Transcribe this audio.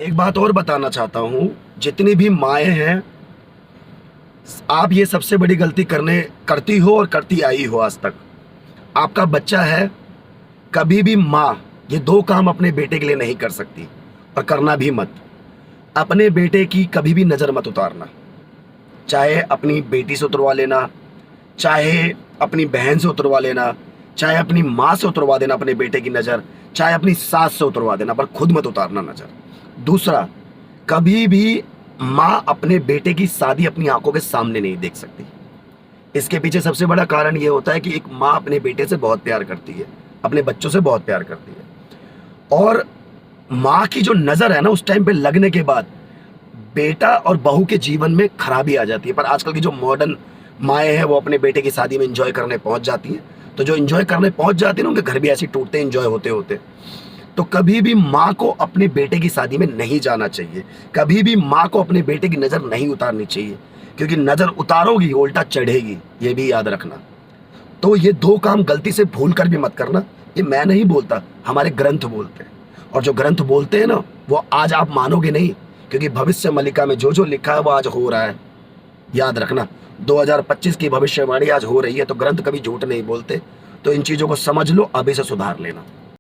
एक बात और बताना चाहता हूँ, जितनी भी माएँ हैं, आप ये सबसे बड़ी गलती करती हो और करती आई हो आज तक। आपका बच्चा है, कभी भी माँ ये 2 काम अपने बेटे के लिए नहीं कर सकती और करना भी मत। अपने बेटे की कभी भी नज़र मत उतारना, चाहे अपनी बेटी से उतरवा लेना, चाहे अपनी बहन से उतरवा लेना, चाहे अपनी माँ से उतरवा देना अपने बेटे की नज़र, चाहे अपनी सास से उतरवा देना, पर खुद मत उतारना नज़र। दूसरा, कभी भी माँ अपने बेटे की शादी अपनी आंखों के सामने नहीं देख सकती। इसके पीछे सबसे बड़ा कारण ये होता है कि एक माँ अपने बेटे से बहुत प्यार करती है, अपने बच्चों से बहुत प्यार करती है, और माँ की जो नज़र है ना उस टाइम पे लगने के बाद बेटा और बहू के जीवन में खराबी आ जाती है। पर आजकल की जो मॉडर्न माएँ हैं वो अपने बेटे की शादी में एंजॉय करने पहुंच जाती हैं, तो जो एंजॉय करने पहुंच जाती है ना उनके घर भी ऐसे टूटते हैं एंजॉय होते होते। तो कभी भी माँ को अपने बेटे की शादी में नहीं जाना चाहिए, कभी भी माँ को अपने बेटे की नज़र नहीं उतारनी चाहिए, क्योंकि नज़र उतारोगी उल्टा चढ़ेगी, ये भी याद रखना। तो ये 2 काम गलती से भूल कर भी मत करना। ये मैं नहीं बोलता, हमारे ग्रंथ बोलते हैं, और जो ग्रंथ बोलते हैं ना वो आज आप मानोगे नहीं, क्योंकि भविष्य मलिका में जो जो लिखा है वो आज हो रहा है। याद रखना, 2025 की भविष्यवाणी आज हो रही है, तो ग्रंथ कभी झूठ नहीं बोलते। तो इन चीज़ों को समझ लो, अभी से सुधार लेना।